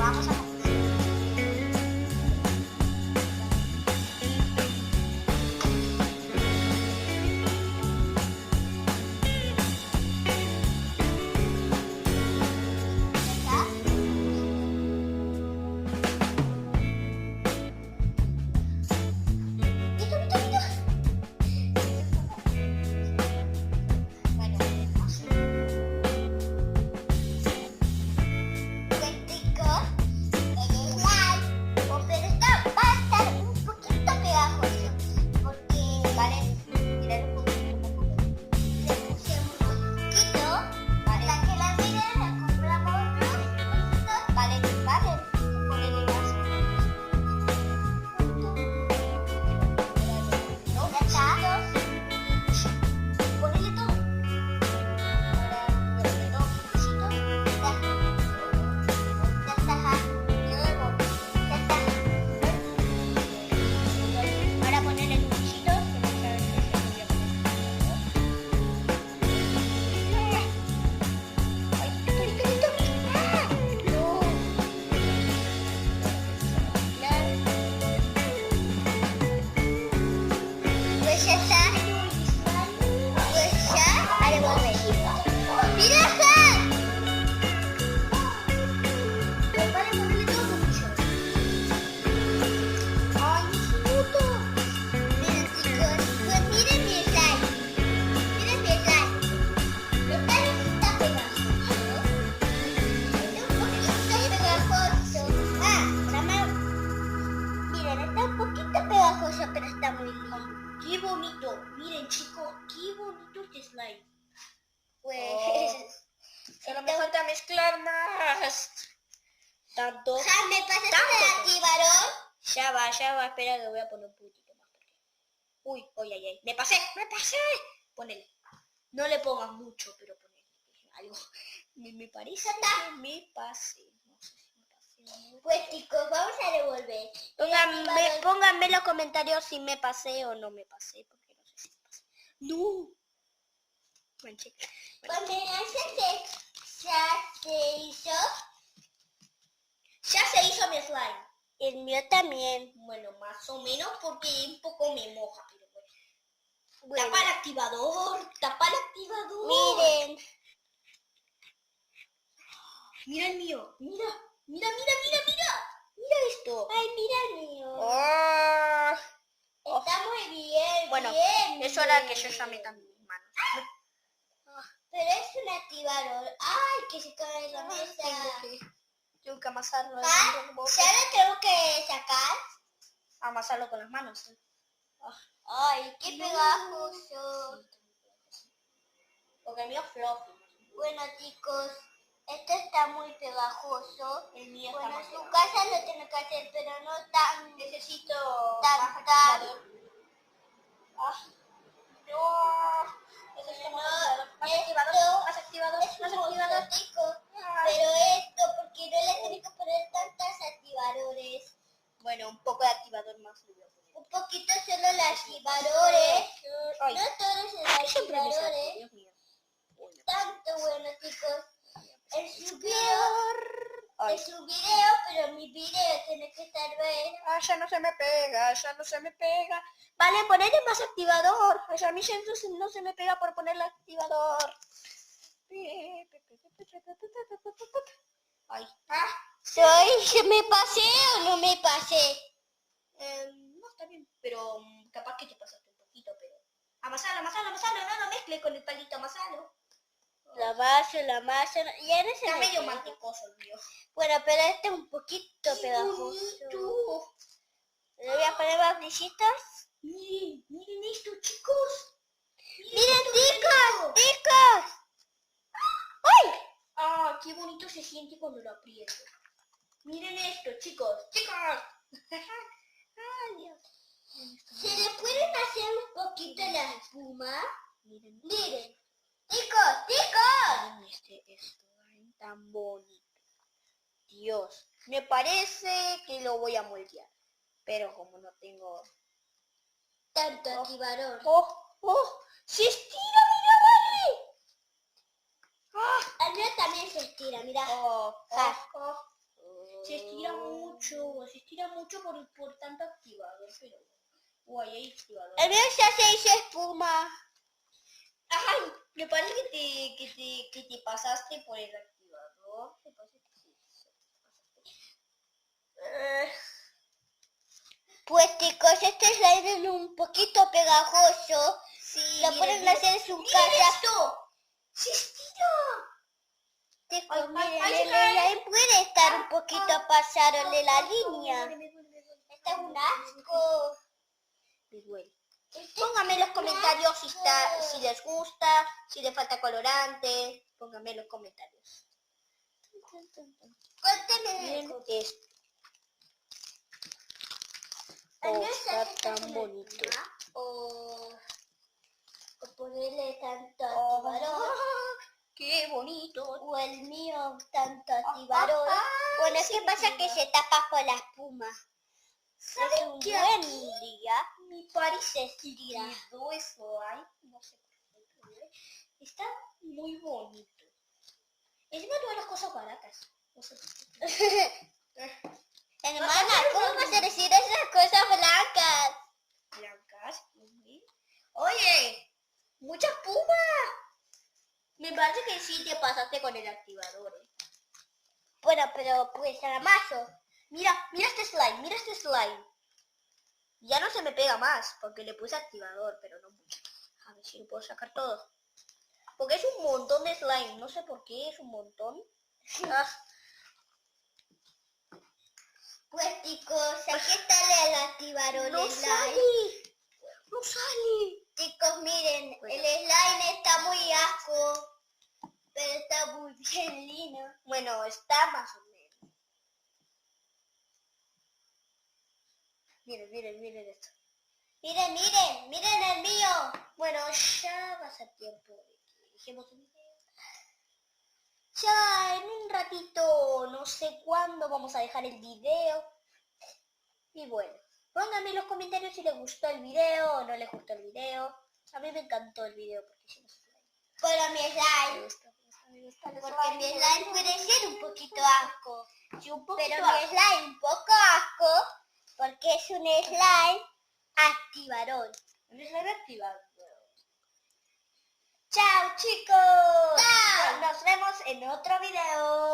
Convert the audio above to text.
vamos a comenzar. Pero está muy lindo. ¡Qué bonito! Miren, chicos, qué bonito este slime. Pues... Solo me falta mezclar más. Tanto. ¿Me pasas el activador? Ya va, espera que voy a poner un poquitito más. Uy, ay. Me pasé. Ponele. No le pongas mucho, pero ponele algo. Me parece que me pasé. No sé si me pasé. Pues chicos, vamos a devolver. Pónganme en los comentarios si me pasé o no me pasé, porque no sé si me pasé. ¡No! Manche. Pues mira, ya se hizo. Ya se hizo mi slime. El mío también. Bueno, más o menos porque un poco me moja, pero Bueno. Tapa el activador. Miren. Mira el mío. Mira esto. Ay, mira el mío. Oh. Está muy bien. Bueno, bien, eso era bien. que yo ya me cambié mis manos. Pero es un activador. Ay, que se cae en la mesa. Tengo que amasarlo. ¿Ya lo tengo que sacar? Amasarlo con las manos. Ay, qué pegajoso. Porque el mío es fluffy. Bueno, chicos, esto está muy pegajoso. El mío está Bueno, más en su pegajoso. casa lo tengo que hacer, pero no tan... Necesito Tan. más activador. No. Necesito más activador. Es muy chico, pero esto, porque no le tengo que poner tantos activadores. Bueno, un poco de activador más le voy a poner. Un poquito solo los activadores. Ay, No todos los ¿qué siempre me saco? activadores. Dios mío. Tanto bueno, chicos. Es un Ay. video, pero mi video tiene que estar bien. Ya no se me pega. Vale, ponerle más activador. A mí ya no se me pega por ponerle activador. Ay. ¿Me pasé o no me pasé? No, está bien, pero capaz que te pasaste un poquito, pero... Amasalo, no mezcle con el palito, amasalo. La masa, ya no se Está me medio pega. mantecoso el mío. Bueno, pero este es un poquito pegajoso. Le voy a poner más brillitos. Miren esto, chicos. ¡Miren, chicos! ¡Ay! Ah, qué bonito se siente cuando lo aprieto. Miren esto, chicos. Ay, Dios. ¿Se le pueden hacer un poquito la espuma? Miren. Miren. ¡Chicos! Miren este slime tan bonito. Dios, me parece que lo voy a moldear. Pero como no tengo... Tanto activador. ¡Se estira, mira, vale! El mío también se estira, mira. Se mucho por tanto activador, pero... Guay, hay activador. El mío ya se hizo espuma. Ay, me parece que te pasaste por el activador. Me parece que sí, Pues chicos, este slime es un poquito pegajoso. sí, Lo pueden hacer en su casa. ¡Esto! ¡Se estira! Chicos, miren, ay, el slime puede estar un poquito pasado de la línea. Este es un asco. Me duele. Pónganme en los comentarios si les gusta, si les falta colorante. Pónganme en los comentarios. Cuéntenme Miren esto. Oh, está tan bonito. O ponerle tanto Oh, activador. ¡Qué bonito! O el mío tanto activador. Bueno, es que pasa que se tapa con la espuma. Es un qué? buen día. Mi Paris Se estira. quedó slime. No sé por qué. Está muy bonito. Es una de las cosas baratas. No sé por qué. Hermana, ¿cómo vas a decir esas cosas blancas? Blancas. Oye, mucha espuma. Me parece que sí te pasaste con el activador. Bueno, pero pues amaso. Mira este slime. Ya no se me pega más, porque le puse activador, pero no mucho. A ver si lo puedo sacar todo. Porque es un montón de slime, no sé por qué es un montón. Pues chicos, aquí está el activador No del slime. sale. No sale. Chicos, miren, Bueno. el slime está muy asco, pero está muy bien lindo. Bueno, está más o menos. Miren esto. Miren el mío. Bueno, ya va a ser tiempo de que dejemos el video. Ya en un ratito, no sé cuándo vamos a dejar el video. Y bueno, pónganme en los comentarios si les gustó el video o no les gustó el video. A mí me encantó el video porque hicimos slime. Pero mi slime, Me gusta el porque mi slime puede ser un poquito asco. Sí, un poquito Pero mi slime un poco asco, porque es un slime activador. Un slime activado. ¡Chao, chicos! ¡Chao! Nos vemos en otro video.